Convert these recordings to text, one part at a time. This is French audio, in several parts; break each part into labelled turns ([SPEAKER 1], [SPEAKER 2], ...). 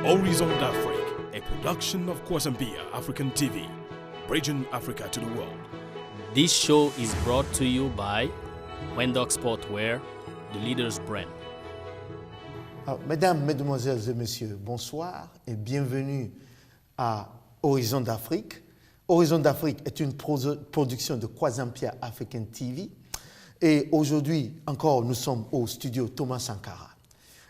[SPEAKER 1] Horizon d'Afrique, a production of Kwasambia African TV, bridging Africa to the world.
[SPEAKER 2] This show is brought to you by Wendog Sportwear, the leader's brand.
[SPEAKER 3] Alors, mesdames, mesdemoiselles et messieurs, bonsoir et bienvenue à Horizon d'Afrique. Horizon d'Afrique est une production de Kwasambia African TV. Et aujourd'hui, encore, nous sommes au studio Thomas Sankara.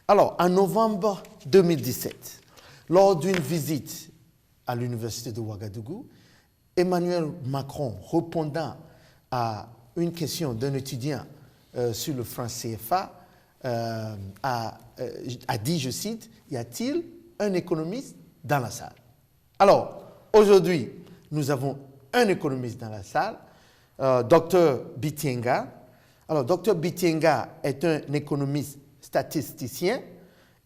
[SPEAKER 3] Alors, en novembre 2017, lors d'une visite à l'université de Ouagadougou, Emmanuel Macron, répondant à une question d'un étudiant sur le franc CFA, a dit, je cite, « Y a-t-il un économiste dans la salle ?» Alors, aujourd'hui, nous avons un économiste dans la salle, Dr Bitienga. Alors, Dr Bitienga est un économiste statisticien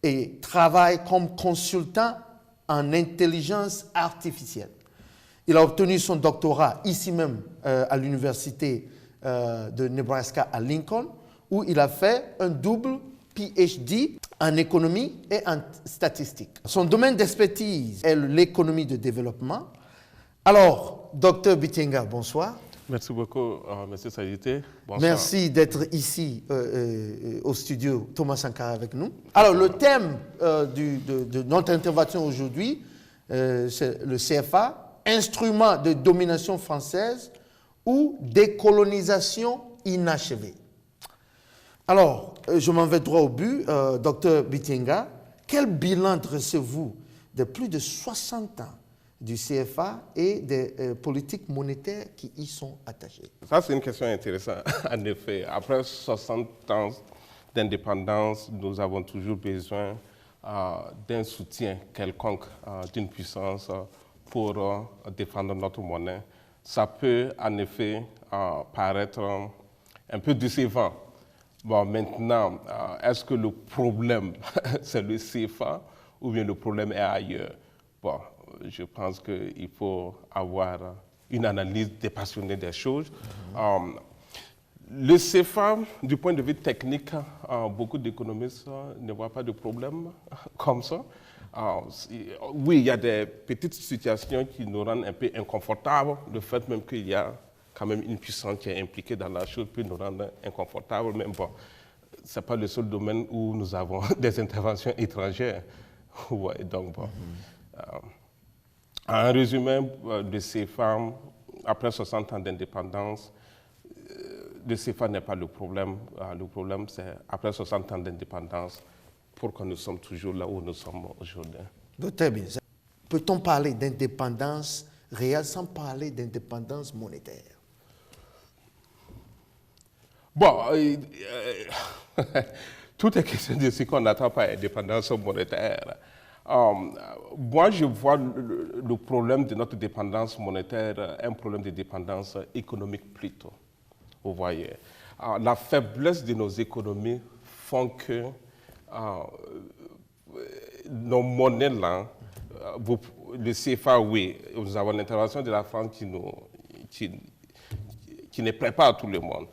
[SPEAKER 3] et travaille comme consultant en intelligence artificielle. Il a obtenu son doctorat ici même à l'université de Nebraska à Lincoln, où il a fait un double PhD en économie et en statistique. Son domaine d'expertise est l'économie de développement. Alors, Dr Bitienga, bonsoir.
[SPEAKER 4] Merci beaucoup, M. Sadité. Bonsoir.
[SPEAKER 3] Merci d'être ici au studio Thomas Sankara avec nous. Alors, le thème de notre intervention aujourd'hui, c'est le CFA, instrument de domination française ou décolonisation inachevée. Alors, je m'en vais droit au but. Dr Bitienga, quel bilan dressez-vous de plus de 60 ans du CFA et des politiques monétaires qui y sont attachées?
[SPEAKER 4] Ça, c'est une question intéressante. En effet, après 60 ans d'indépendance, nous avons toujours besoin d'un soutien quelconque d'une puissance pour défendre notre monnaie. Ça peut, en effet, paraître un peu décevant. Bon, maintenant, est-ce que le problème, c'est le CFA ou bien le problème est ailleurs? Bon, je pense qu'il faut avoir une analyse dépassionnée des choses. Le CFA, du point de vue technique, beaucoup d'économistes ne voient pas de problème comme ça. Oui, il y a des petites situations qui nous rendent un peu inconfortables. Le fait même qu'il y a quand même une puissance qui est impliquée dans la chose peut nous rendre inconfortables. Mais bon, ce n'est pas le seul domaine où nous avons des interventions étrangères. Ouais, donc bon. En résumé, le CFA, après 60 ans d'indépendance, le CFA n'est pas le problème. Le problème, c'est après 60 ans d'indépendance, pourquoi nous sommes toujours là où nous sommes aujourd'hui.
[SPEAKER 3] Très bien. Peut-on parler d'indépendance réelle sans parler d'indépendance monétaire?
[SPEAKER 4] Bon, tout est question de ce qu'on attend par indépendance monétaire. Moi, je vois le problème de notre dépendance monétaire, un problème de dépendance économique plutôt. Vous voyez, la faiblesse de nos économies font que nos monnaies-là, le CFA, oui, nous avons l'intervention de la France qui ne plaît pas à tout le monde.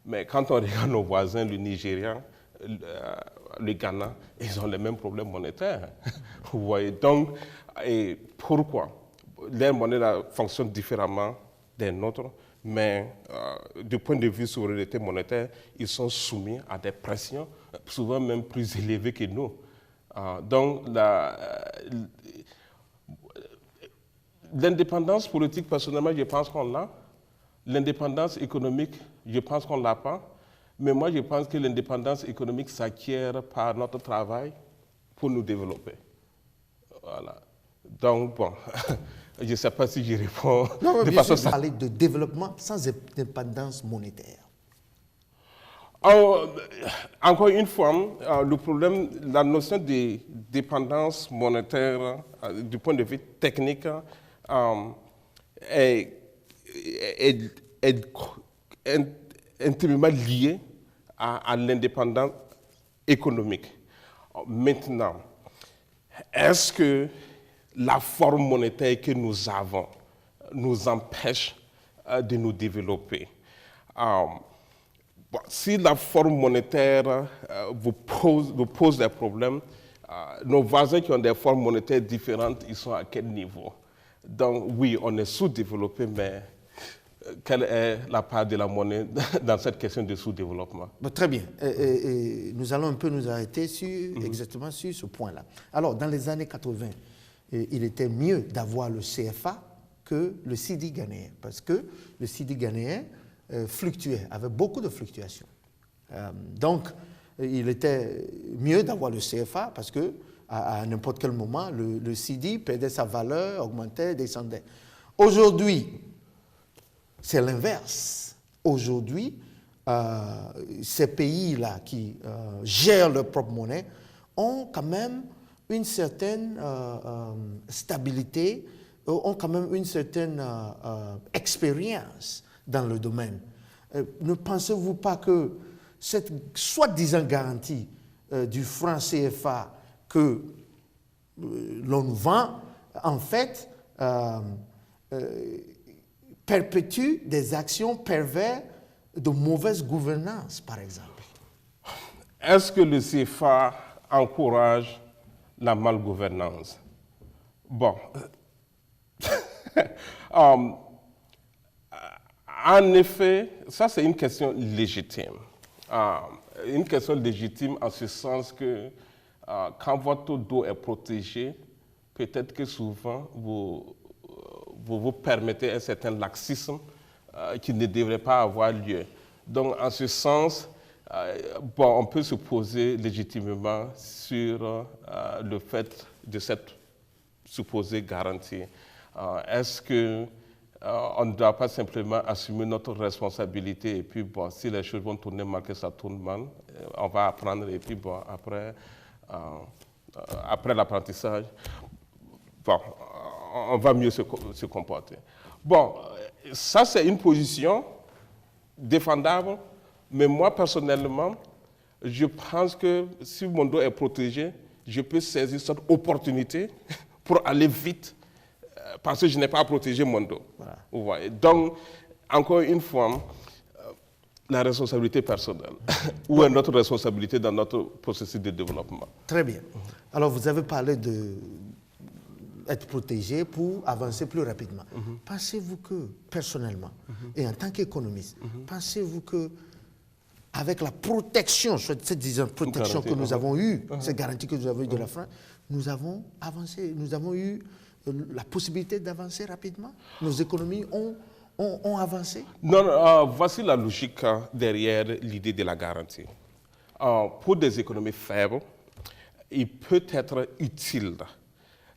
[SPEAKER 4] Mais quand on regarde nos voisins, le Nigeria, le Ghana, ils ont les mêmes problèmes monétaires. Vous voyez, donc, et pourquoi? Leur monnaie fonctionne différemment des nôtres, mais du point de vue souveraineté monétaire, ils sont soumis à des pressions souvent même plus élevées que nous. Donc, l'indépendance politique, personnellement, je pense qu'on l'a. L'indépendance économique, je pense qu'on ne l'a pas. Mais moi, je pense que l'indépendance économique s'acquiert par notre travail pour nous développer. Voilà. Donc, bon, je ne sais pas si je réponds
[SPEAKER 3] de façon... Vous parlez de développement sans indépendance monétaire.
[SPEAKER 4] Encore une fois, le problème, la notion de dépendance monétaire, du point de vue technique, est intimement liée à l'indépendance économique. Maintenant, est-ce que la forme monétaire que nous avons nous empêche de nous développer? Si la forme monétaire vous pose des problèmes, nos voisins qui ont des formes monétaires différentes, ils sont à quel niveau? Donc oui, on est sous-développé, mais quelle est la part de la monnaie dans cette question de sous-développement?
[SPEAKER 3] Très bien. Nous allons un peu nous arrêter exactement sur ce point-là. Alors, dans les années 80, il était mieux d'avoir le CFA que le cedi ghanéen, parce que le cedi ghanéen fluctuait, avait beaucoup de fluctuations. Donc, il était mieux d'avoir le CFA parce que à n'importe quel moment, le cedi perdait sa valeur, augmentait, descendait. Aujourd'hui, c'est l'inverse. Aujourd'hui, ces pays-là qui gèrent leur propre monnaie ont quand même une certaine stabilité, ont quand même une certaine expérience dans le domaine. Ne pensez-vous pas que cette soi-disant garantie du franc CFA que l'on nous vend, en fait, perpétue des actions perverses de mauvaise gouvernance, par exemple?
[SPEAKER 4] Est-ce que le CFA encourage la malgouvernance? Bon. En effet, ça c'est une question légitime. Une question légitime en ce sens que quand votre dos est protégé, peut-être que souvent vous permettez un certain laxisme qui ne devrait pas avoir lieu. Donc en ce sens, on peut se poser légitimement sur le fait de cette supposée garantie. Est-ce que on ne doit pas simplement assumer notre responsabilité et puis si les choses vont tourner mal, que ça tourne mal, on va apprendre et puis après l'apprentissage, on va mieux se comporter. Bon, ça c'est une position défendable, mais moi personnellement, je pense que si mon dos est protégé, je peux saisir cette opportunité pour aller vite parce que je n'ai pas à protéger mon dos. Voilà. Vous voyez. Donc, encore une fois, la responsabilité personnelle ou notre responsabilité dans notre processus de développement.
[SPEAKER 3] Très bien. Alors, vous avez parlé d'être protégé pour avancer plus rapidement. Pensez-vous que, personnellement, et en tant qu'économiste, pensez-vous que avec la protection, cette protection que nous avons eue, cette garantie que nous avons eue de la France, nous avons avancé, nous avons eu la possibilité d'avancer rapidement? Nos économies ont avancé?
[SPEAKER 4] Non, voici la logique derrière l'idée de la garantie. Pour des économies faibles, il peut être utile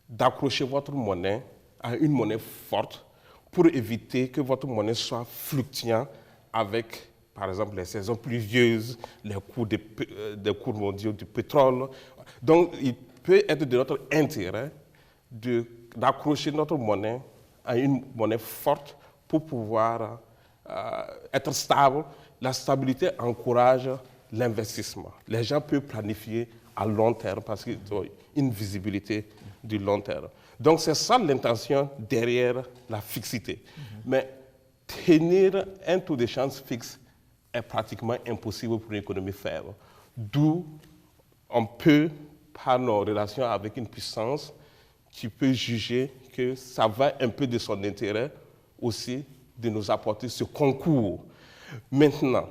[SPEAKER 4] d'accrocher votre monnaie à une monnaie forte pour éviter que votre monnaie soit fluctuante avec, par exemple, les saisons pluvieuses, les cours mondiaux du pétrole. Donc, il peut être de notre intérêt d'accrocher notre monnaie à une monnaie forte pour pouvoir être stable. La stabilité encourage l'investissement. Les gens peuvent planifier à long terme parce qu'ils ont une visibilité du long terme. Donc c'est ça l'intention derrière la fixité. Mais tenir un taux de change fixe est pratiquement impossible pour une économie faible. D'où on peut, par nos relations avec une puissance, qui peut juger que ça va un peu de son intérêt aussi de nous apporter ce concours. Maintenant,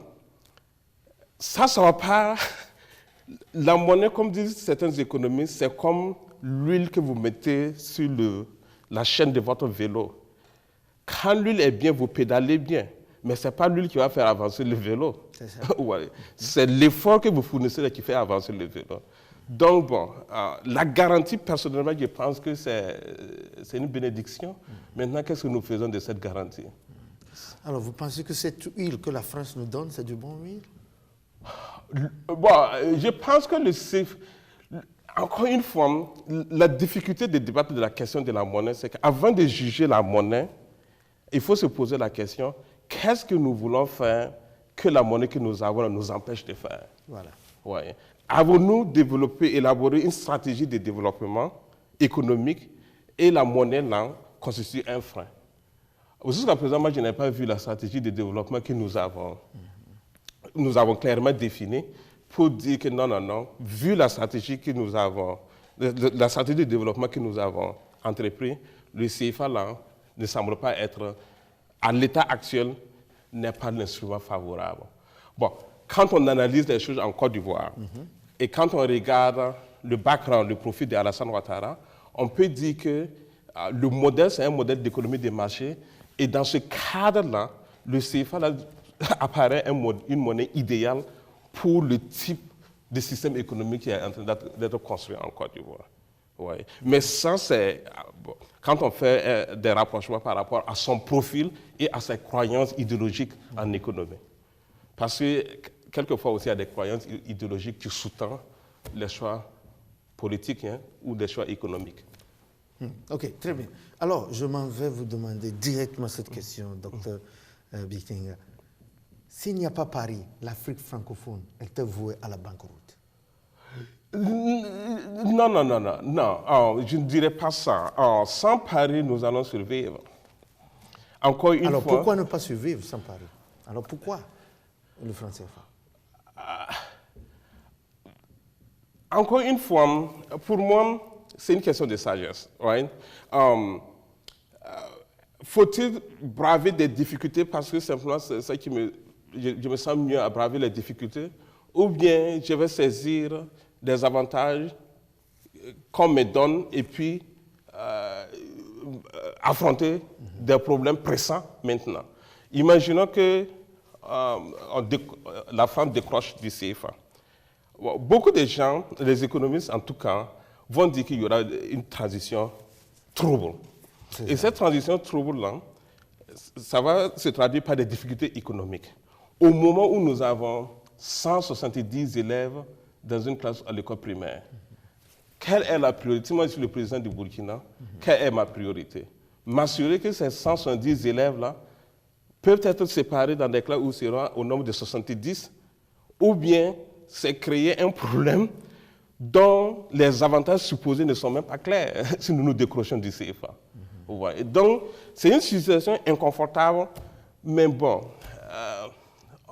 [SPEAKER 4] ça ne va pas... La monnaie, comme disent certains économistes, c'est comme l'huile que vous mettez sur la chaîne de votre vélo. Quand l'huile est bien, vous pédalez bien, mais ce n'est pas l'huile qui va faire avancer le vélo. C'est ça. Ouais. C'est l'effort que vous fournissez qui fait avancer le vélo. Donc, la garantie, personnellement, je pense que c'est une bénédiction. Maintenant, qu'est-ce que nous faisons de cette garantie?
[SPEAKER 3] Alors, vous pensez que cette huile que la France nous donne, c'est du bon huile?
[SPEAKER 4] Je pense que encore une fois, la difficulté de débattre de la question de la monnaie, c'est qu'avant de juger la monnaie, il faut se poser la question, qu'est-ce que nous voulons faire que la monnaie que nous avons nous empêche de faire? Voilà. Ouais. Avons-nous élaboré une stratégie de développement économique et la monnaie là constitue un frein? Jusqu'à présent, moi, je n'ai pas vu la stratégie de développement que nous avons clairement définie pour dire que non, vu la stratégie que nous avons la stratégie de développement que nous avons entrepris, le CFA là, ne semble pas être, à l'état actuel, n'est pas l'instrument favorable. Bon, quand on analyse les choses en Côte d'Ivoire, et quand on regarde le background, le profil d'Alassane Ouattara, on peut dire que le modèle, c'est un modèle d'économie de marché, et dans ce cadre-là, le CFA là, apparaît une monnaie idéale pour le type de système économique qui est en train d'être construit en Côte d'Ivoire. Ouais. Mais ça, c'est quand on fait des rapprochements par rapport à son profil et à ses croyances idéologiques en économie. Parce que quelquefois aussi, il y a des croyances idéologiques qui sous-tendent les choix politiques ou des choix économiques.
[SPEAKER 3] Ok, très bien. Alors, je m'en vais vous demander directement cette question, Dr Bikinga. S'il n'y a pas Paris, l'Afrique francophone est vouée à la banqueroute?
[SPEAKER 4] Non, je ne dirais pas ça. Sans Paris, nous allons survivre. Encore une
[SPEAKER 3] Alors,
[SPEAKER 4] fois,
[SPEAKER 3] pourquoi ne pas survivre sans Paris? Alors, pourquoi le franc CFA?
[SPEAKER 4] Encore une fois, pour moi, c'est une question de sagesse. Right? Faut-il braver des difficultés parce que simplement c'est ça qui je me sens mieux à braver les difficultés, ou bien je vais saisir des avantages qu'on me donne et puis affronter des problèmes pressants maintenant. Imaginons que la France décroche du CFA. Beaucoup de gens, les économistes en tout cas, vont dire qu'il y aura une transition trouble. Et cette transition trouble-là, ça va se traduire par des difficultés économiques. Au moment où nous avons 170 élèves dans une classe à l'école primaire, quelle est la priorité? Moi, je suis le président du Burkina. Quelle est ma priorité? M'assurer que ces 170 élèves-là peuvent être séparés dans des classes où seront au nombre de 70, ou bien c'est créer un problème dont les avantages supposés ne sont même pas clairs si nous nous décrochons du CFA. Et donc, c'est une situation inconfortable, mais bon,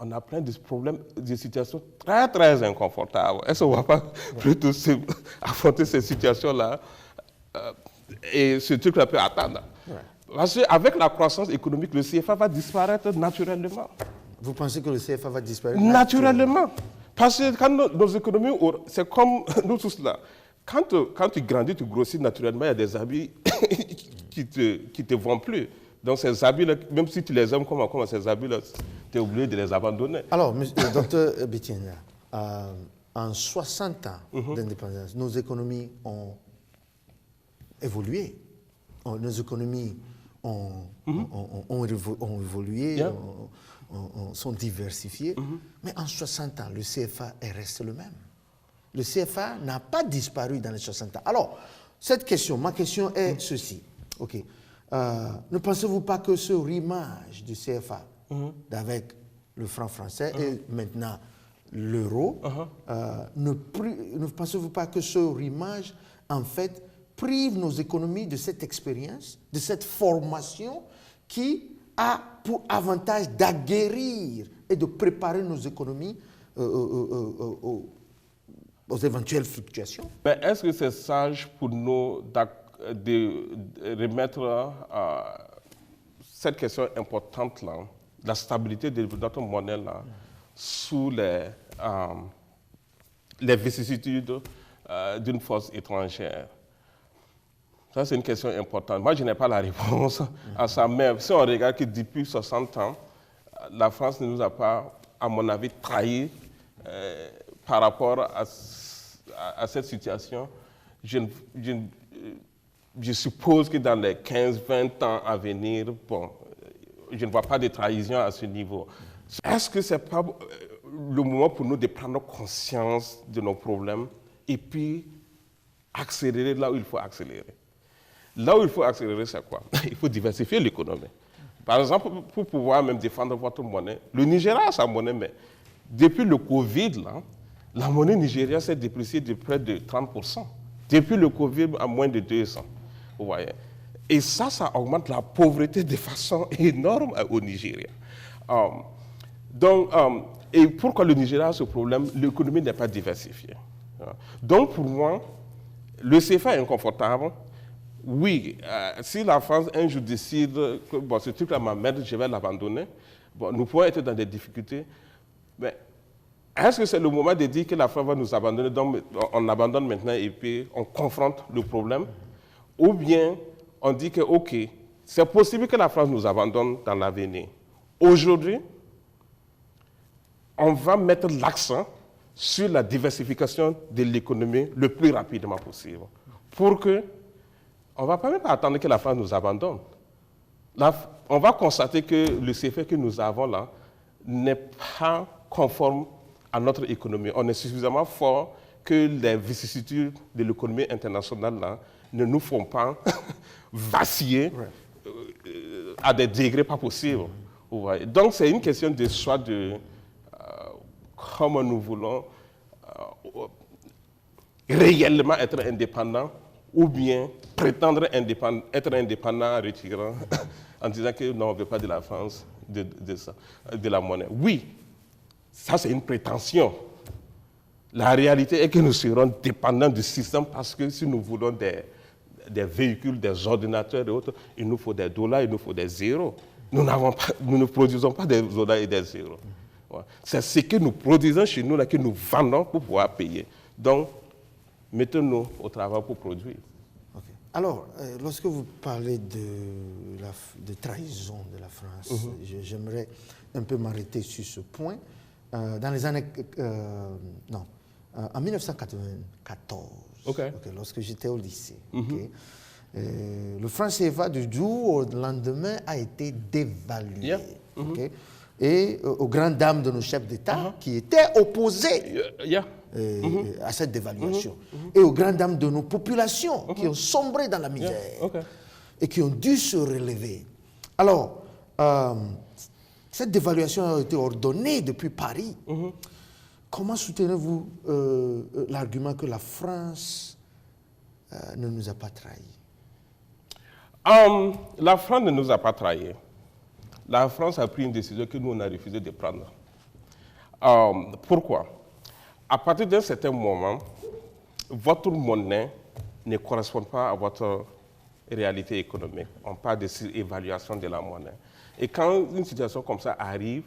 [SPEAKER 4] on a plein de problèmes, de situations très, très inconfortables. Est-ce qu'on ne va pas plutôt affronter ces situations-là et ce truc-là peut attendre? Parce qu'avec la croissance économique, le CFA va disparaître naturellement.
[SPEAKER 3] Vous pensez que le CFA va disparaître?
[SPEAKER 4] Naturellement. Parce que quand nos économies, c'est comme nous tous là. Quand tu grandis, tu grossis naturellement, il y a des habits qui te vont plus. Donc ces habits-là, même si tu les aimes comme ces habits-là, tu es obligé de les abandonner.
[SPEAKER 3] Alors, docteur Bikinga, en 60 ans d'indépendance, nos économies ont évolué. Nos économies ont évolué, sont diversifiées. Mais en 60 ans, le CFA est resté le même. Le CFA n'a pas disparu dans les 60 ans. Alors, ma question est ceci. OK. Ne pensez-vous pas que ce rimage du CFA avec le franc français et maintenant l'euro, ne pensez-vous pas que ce rimage, en fait, prive nos économies de cette expérience, de cette formation qui a pour avantage d'aguerrir et de préparer nos économies aux éventuelles fluctuations?
[SPEAKER 4] Est-ce que c'est sage pour nous de remettre cette question importante-là, la stabilité de notre monnaie-là, sous les vicissitudes d'une force étrangère? Ça, c'est une question importante. Moi, je n'ai pas la réponse à ça, mais si on regarde que depuis 60 ans, la France ne nous a pas, à mon avis, trahis par rapport à cette situation. Je suppose que dans les 15-20 ans à venir, bon, je ne vois pas de trahison à ce niveau. Est-ce que ce n'est pas le moment pour nous de prendre conscience de nos problèmes et puis accélérer là où il faut accélérer? Là où il faut accélérer, c'est quoi? Il faut diversifier l'économie. Par exemple, pour pouvoir même défendre votre monnaie, le Nigeria a sa monnaie, mais depuis le Covid, là, la monnaie nigériane s'est dépréciée de près de 30%. Depuis le Covid, à moins de 200. Vous voyez? Et ça augmente la pauvreté de façon énorme au Nigeria. Et pourquoi le Nigeria a ce problème? L'économie n'est pas diversifiée. Donc, pour moi, Le CFA est inconfortable. Oui, si la France un jour décide que bon, ce truc-là m'emmerde, je vais l'abandonner, bon, nous pouvons être dans des difficultés. Mais est-ce que c'est le moment de dire que la France va nous abandonner, donc on abandonne maintenant et puis on confronte le problème? Ou bien on dit que, OK, c'est possible que la France nous abandonne dans l'avenir. Aujourd'hui, on va mettre l'accent sur la diversification de l'économie le plus rapidement possible. Pour que, on ne va pas même attendre que la France nous abandonne. Là, on va constater que le CFA que nous avons là n'est pas conforme à notre économie. On est suffisamment fort que les vicissitudes de l'économie internationale là, ne nous font pas vaciller à des degrés pas possibles. Donc c'est une question de choix de comment nous voulons réellement être indépendants ou bien prétendre être indépendants en retirant, en disant que non, on ne veut pas de la France, de la monnaie. Oui, ça c'est une prétention. La réalité est que nous serons dépendants du système parce que si nous voulons des véhicules, des ordinateurs et autres, il nous faut des dollars, il nous faut des zéros. Nous ne produisons pas des dollars et des zéros. Ouais. C'est ce que nous produisons chez nous là, que nous vendons pour pouvoir payer. Donc, mettons-nous au travail pour produire.
[SPEAKER 3] Okay. Alors, lorsque vous parlez de trahison de la France, j'aimerais un peu m'arrêter sur ce point. Dans les années... en 1994, lorsque j'étais au lycée, le franc CFA du jour au lendemain a été dévalué. Et aux grandes dames de nos chefs d'État qui étaient opposés à cette dévaluation. Et aux grandes dames de nos populations qui ont sombré dans la misère et qui ont dû se relever. Alors, cette dévaluation a été ordonnée depuis Paris. Comment soutenez-vous l'argument que la France ne nous a pas trahis?
[SPEAKER 4] La France ne nous a pas trahis. La France a pris une décision que nous, on a refusé de prendre. Pourquoi? À partir d'un certain moment, votre monnaie ne correspond pas à votre réalité économique. On parle d'évaluation de la monnaie. Et quand une situation comme ça arrive,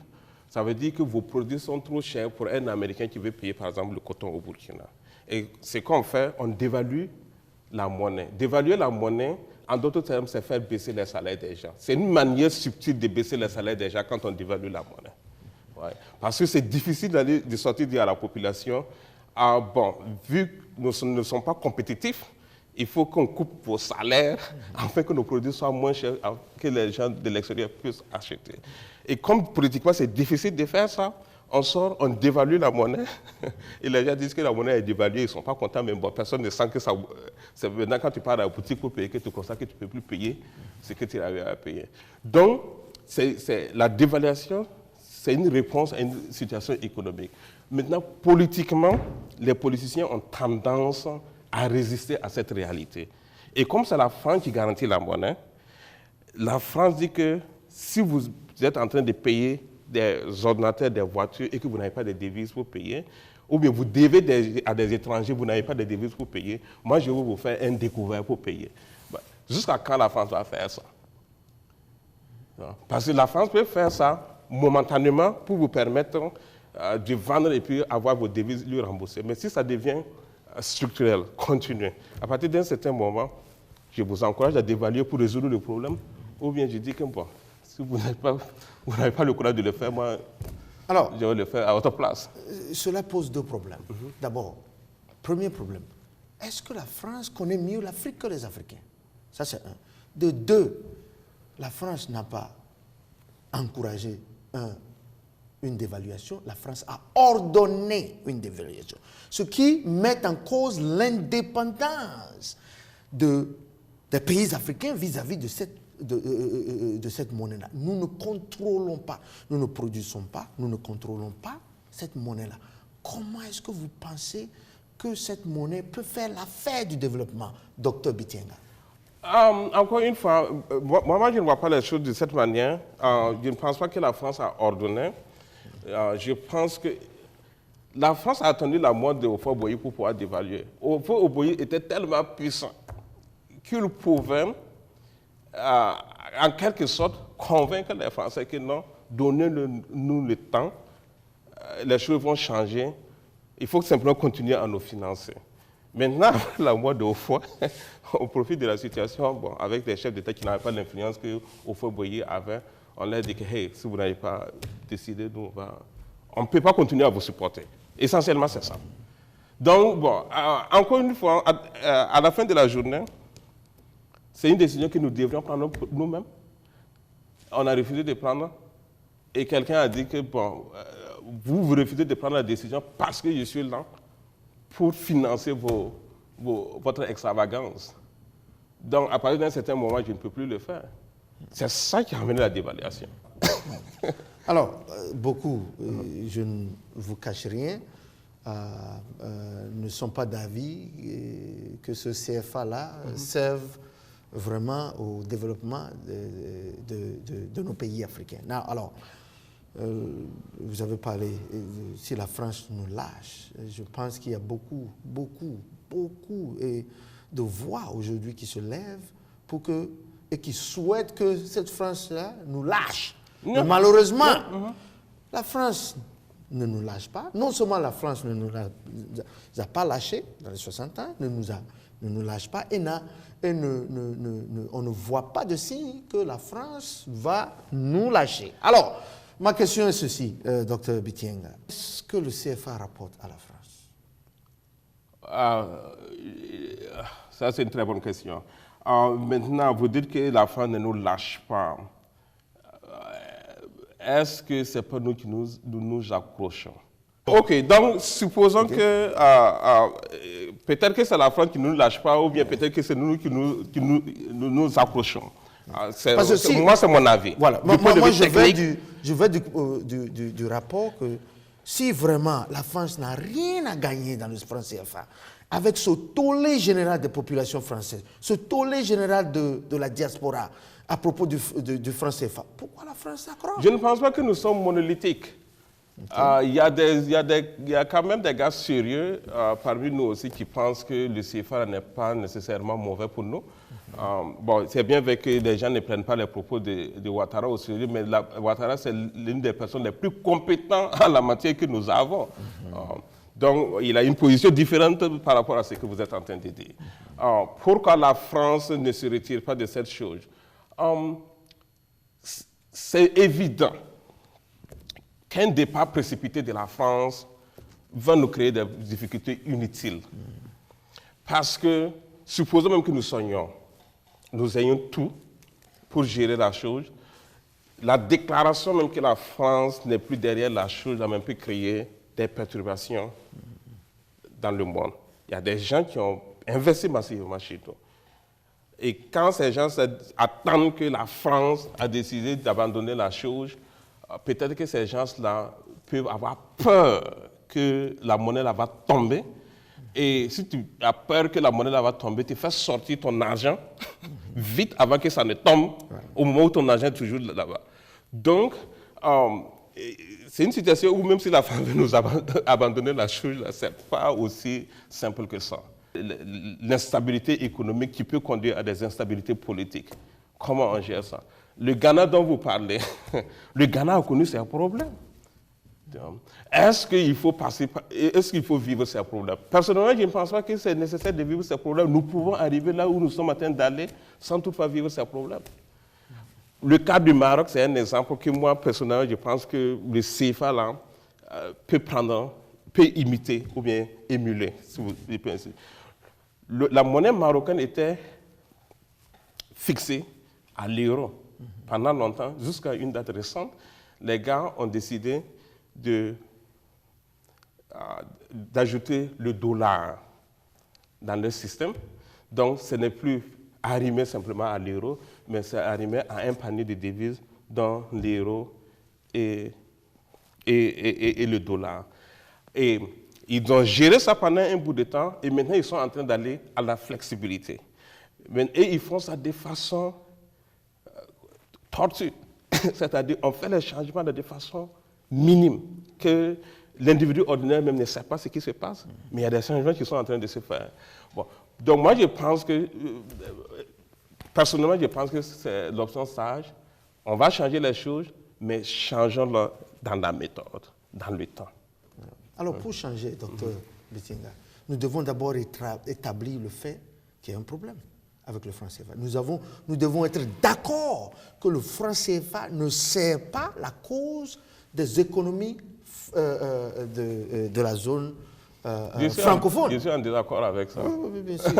[SPEAKER 4] ça veut dire que vos produits sont trop chers pour un Américain qui veut payer, par exemple, le coton au Burkina. Et ce qu'on fait, on dévalue la monnaie. Dévaluer la monnaie, en d'autres termes, c'est faire baisser les salaires des gens. C'est une manière subtile de baisser les salaires des gens quand on dévalue la monnaie. Ouais. Parce que c'est difficile de sortir dire à la population, bon, vu que nous ne sommes pas compétitifs, il faut qu'on coupe vos salaires afin que nos produits soient moins chers, que les gens de l'extérieur puissent acheter. Et comme politiquement c'est difficile de faire ça, on sort, on dévalue la monnaie, et les gens disent que la monnaie est dévaluée, ils ne sont pas contents, mais bon, personne ne sent que ça... C'est maintenant quand tu pars à la boutique pour payer que tu constates que tu ne peux plus payer ce que tu avais à payer. Donc, la dévaluation, c'est une réponse à une situation économique. Maintenant, politiquement, les politiciens ont tendance à résister à cette réalité. Et comme c'est la France qui garantit la monnaie, la France dit que si vous êtes en train de payer des ordinateurs, des voitures et que vous n'avez pas de devises pour payer, ou bien vous devez à des étrangers, vous n'avez pas de devises pour payer, moi je vais vous faire un découvert pour payer. Jusqu'à quand la France va faire ça? Parce que la France peut faire ça momentanément pour vous permettre de vendre et puis avoir vos devises lui rembourser. Mais si ça devient structurel, continu, à partir d'un certain moment, je vous encourage à dévaluer pour résoudre le problème, ou bien je dis que bon, si vous n'avez pas le courage de le faire, moi, alors, je vais le faire à votre place.
[SPEAKER 3] Cela pose deux problèmes. D'abord, premier problème, est-ce que la France connaît mieux l'Afrique que les Africains? Ça, c'est un. De deux, la France n'a pas encouragé une dévaluation, la France a ordonné une dévaluation. Ce qui met en cause l'indépendance des pays africains vis-à-vis de cette monnaie-là. Nous ne contrôlons pas, nous ne produisons pas, nous ne contrôlons pas cette monnaie-là. Comment est-ce que vous pensez que cette monnaie peut faire l'affaire du développement, Dr Bitienga?
[SPEAKER 4] Encore une fois, moi je ne vois pas les choses de cette manière. Je ne pense pas que la France a ordonné. Je pense que La France a attendu la mort de Houphouët-Boigny pour pouvoir dévaluer. Houphouët-Boigny était tellement puissant qu'il pouvait, en quelque sorte, convaincre les Français que non, donnez-nous le temps, les choses vont changer, il faut simplement continuer à nous financer. Maintenant, la mort de Houphouët, on profite de la situation, bon, avec des chefs d'État qui n'avaient pas l'influence que Houphouët-Boigny avait, on leur dit que hey, si vous n'avez pas décidé, on ne peut pas continuer à vous supporter. Essentiellement, c'est ça. Donc, bon, encore une fois, à la fin de la journée, c'est une décision que nous devrions prendre nous-mêmes. On a refusé de prendre et quelqu'un a dit que, bon, vous refusez de prendre la décision parce que je suis là pour financer votre extravagance. Donc, à partir d'un certain moment, je ne peux plus le faire. C'est ça qui a amené la dévaluation.
[SPEAKER 3] Alors, beaucoup, je ne vous cache rien, ne sont pas d'avis que ce CFA-là serve vraiment au développement de nos pays africains. Alors, vous avez parlé, si la France nous lâche, je pense qu'il y a beaucoup de voix aujourd'hui qui se lèvent et qui souhaitent que cette France-là nous lâche. Mais malheureusement, la France ne nous lâche pas. Non seulement la France ne nous a pas lâchés dans les 60 ans, ne nous lâche pas et on ne voit pas de signe que la France va nous lâcher. Alors, ma question est ceci, Dr Bitienga. Est-ce que le CFA rapporte à la France?
[SPEAKER 4] Ça, c'est une très bonne question. Maintenant, vous dites que la France ne nous lâche pas. Est-ce que ce n'est pas nous qui nous accrochons? OK, donc supposons que peut-être que c'est la France qui ne nous lâche pas ou bien peut-être que c'est nous qui nous accrochons. Moi, c'est mon avis.
[SPEAKER 3] Voilà. Moi je vais du rapport que si vraiment la France n'a rien à gagner dans le franc CFA, avec ce tollé général des populations françaises, ce tollé général de la diaspora à propos du franc CFA, pourquoi la France s'accroche?
[SPEAKER 4] Je ne pense pas que nous sommes monolithiques. Il y a quand même des gars sérieux parmi nous aussi qui pensent que le CFA n'est pas nécessairement mauvais pour nous. Bon, c'est bien vrai que les gens ne prennent pas les propos de Ouattara au sérieux, mais Ouattara, c'est l'une des personnes les plus compétentes en la matière que nous avons. Donc, il a une position différente par rapport à ce que vous êtes en train de dire. Pourquoi la France ne se retire pas de cette chose? C'est évident qu'un départ précipité de la France va nous créer des difficultés inutiles. Parce que, supposons même que nous ayons tout pour gérer la chose, la déclaration même que la France n'est plus derrière la chose a même pu créer des perturbations dans le monde. Il y a des gens qui ont investi massivement chez nous. Et quand ces gens attendent que la France a décidé d'abandonner la chose, peut-être que ces gens-là peuvent avoir peur que la monnaie là va tomber. Et si tu as peur que la monnaie là va tomber, tu fais sortir ton argent vite avant que ça ne tombe, au moment où ton argent est toujours là-bas. Donc, c'est une situation où même si la France veut nous abandonner la chose, ce n'est pas aussi simple que ça. L'instabilité économique qui peut conduire à des instabilités politiques. Comment on gère ça? Le Ghana dont vous parlez, le Ghana a connu ses problèmes. Est-ce qu'il faut vivre ces problèmes? Personnellement, je ne pense pas que c'est nécessaire de vivre ces problèmes. Nous pouvons arriver là où nous sommes en train d'aller sans toutefois vivre ces problèmes. Le cas du Maroc, c'est un exemple que moi, personnellement, je pense que le CFA là, peut imiter ou bien émuler, si vous pensez. La monnaie marocaine était fixée à l'euro. Pendant longtemps, jusqu'à une date récente, les gars ont décidé d'ajouter le dollar dans leur système. Donc, ce n'est plus arrimé simplement à l'euro, mais c'est arrimé à un panier de devises dont l'euro et le dollar. Et ils ont géré ça pendant un bout de temps et maintenant ils sont en train d'aller à la flexibilité. Et ils font ça de façon tortue. C'est-à-dire on fait les changements de façon minime, que l'individu ordinaire même ne sait pas ce qui se passe, mais il y a des changements qui sont en train de se faire. Bon. Donc moi, je pense que, personnellement, je pense que c'est l'option sage. On va changer les choses, mais changeons-le dans la méthode, dans le temps.
[SPEAKER 3] Alors, pour changer, docteur Bitinga, nous devons d'abord établir le fait qu'il y a un problème avec le franc CFA. Nous devons être d'accord que le franc CFA ne sert pas la cause des économies de la zone francophone.
[SPEAKER 4] Je suis en désaccord avec ça.
[SPEAKER 3] Oui, bien sûr.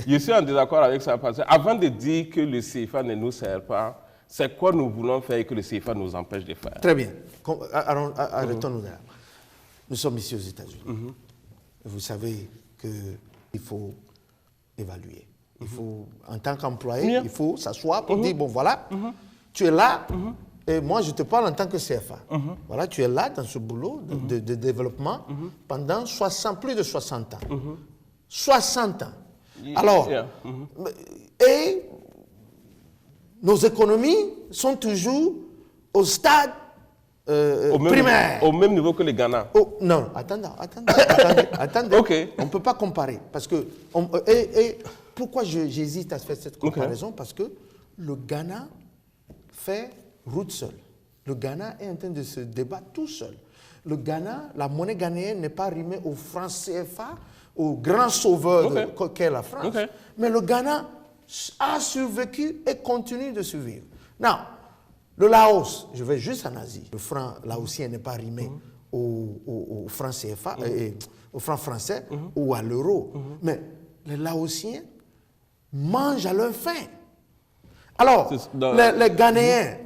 [SPEAKER 4] Je suis en désaccord avec ça parce qu'avant de dire que le CFA ne nous sert pas, c'est quoi nous voulons faire et que le CFA nous empêche de faire.
[SPEAKER 3] Très bien. Arrêtons-nous là. Nous sommes ici aux États-Unis. Vous savez qu'il faut évaluer. Il faut, en tant qu'employé, il faut s'asseoir pour dire, bon voilà, tu es là, et moi je te parle en tant que CFA. Voilà, tu es là dans ce boulot de développement pendant plus de 60 ans. 60 ans. Alors, et nos économies sont toujours au stade primaire.
[SPEAKER 4] Au même niveau que le Ghana.
[SPEAKER 3] Non, attendez.
[SPEAKER 4] Okay.
[SPEAKER 3] On ne peut pas comparer. Parce que, pourquoi j'hésite à faire cette comparaison? Parce que le Ghana fait route seul. Le Ghana est en train de se débattre tout seul. Le Ghana, la monnaie ghanéenne n'est pas rimée au franc CFA, au grand sauveur qu'est la France. Mais le Ghana a survécu et continue de survivre. Non. Le Laos, je vais juste en Asie. Le franc laotien n'est pas rimé au franc CFA, au franc français ou à l'euro. Mais les Laotiens mangent à leur faim. Alors, les Ghanéens,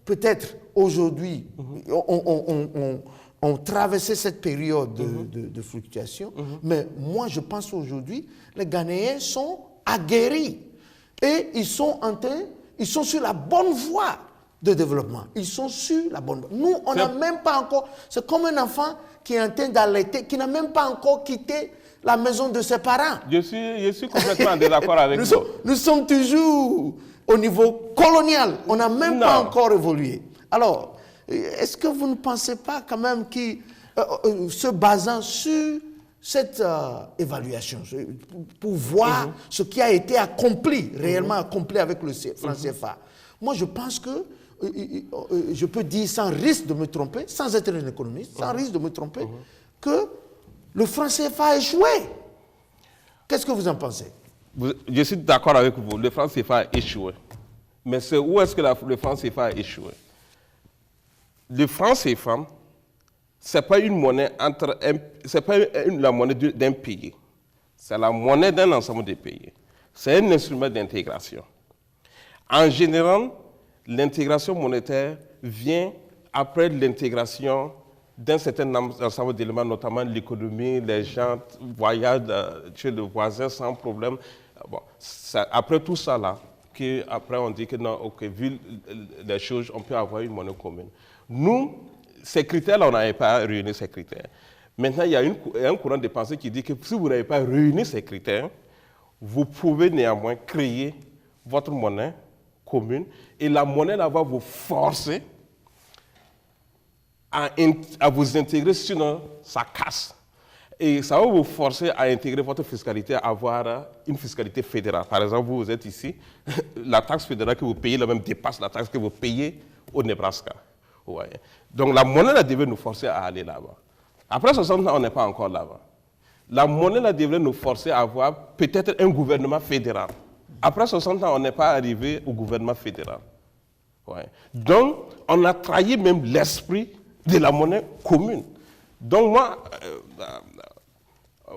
[SPEAKER 3] peut-être aujourd'hui, ont traversé cette période de fluctuation. Mais moi, je pense aujourd'hui, les Ghanéens sont aguerris. Et ils sont sur la bonne voie de développement. Ils sont sur la bonne voie. Nous, on n'a même pas encore... C'est comme un enfant qui est en train d'allaiter, qui n'a même pas encore quitté la maison de ses parents.
[SPEAKER 4] Je suis complètement en désaccord avec vous.
[SPEAKER 3] Nous sommes toujours au niveau colonial. On n'a même pas encore évolué. Alors, est-ce que vous ne pensez pas quand même que, se basant sur cette évaluation, pour voir ce qui a été accompli, réellement accompli avec le franc CFA, moi je pense que je peux dire sans risque de me tromper, sans être un économiste, sans risque de me tromper, que le franc CFA a échoué. Qu'est-ce que vous en pensez?
[SPEAKER 4] Je suis d'accord avec vous, le franc CFA a échoué. Mais où est-ce que le franc CFA a échoué? Le franc CFA, ce n'est pas une monnaie c'est pas la monnaie d'un pays. C'est la monnaie d'un ensemble de pays. C'est un instrument d'intégration. En général, l'intégration monétaire vient après l'intégration d'un certain ensemble d'éléments, notamment l'économie, les gens voyagent chez le voisin sans problème. Bon, après tout ça, là, après on dit que non, ok, vu les choses, on peut avoir une monnaie commune. Nous, ces critères-là, on n'avait pas réuni ces critères. Maintenant, il y a un courant de pensée qui dit que si vous n'avez pas réuni ces critères, vous pouvez néanmoins créer votre monnaie commune et la monnaie là va vous forcer à vous intégrer, sinon ça casse. Et ça va vous forcer à intégrer votre fiscalité, à avoir une fiscalité fédérale. Par exemple, vous êtes ici, la taxe fédérale que vous payez là même dépasse la taxe que vous payez au Nebraska. Ouais. Donc la monnaie là devait nous forcer à aller là-bas. Après 60 ans, on n'est pas encore là-bas. La monnaie là devrait nous forcer à avoir peut-être un gouvernement fédéral. Après 60 ans, on n'est pas arrivé au gouvernement fédéral. Ouais. Donc, on a trahi même l'esprit de la monnaie commune. Donc moi,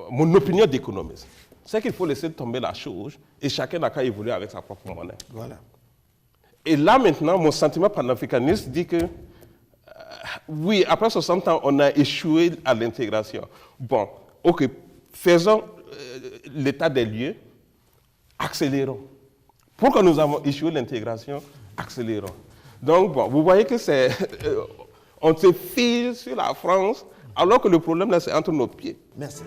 [SPEAKER 4] mon opinion d'économiste, c'est qu'il faut laisser tomber la chose et chacun n'a qu'à évoluer avec sa propre monnaie.
[SPEAKER 3] Voilà.
[SPEAKER 4] Et là maintenant, mon sentiment panafricaniste dit que oui, après 60 ans, on a échoué à l'intégration. Bon, ok, faisons l'état des lieux, accélérons. Pourquoi nous avons échoué l'intégration, accélérons. Donc, bon, vous voyez que c'est... on se fie sur la France, alors que le problème, là, c'est entre nos pieds.
[SPEAKER 3] Merci.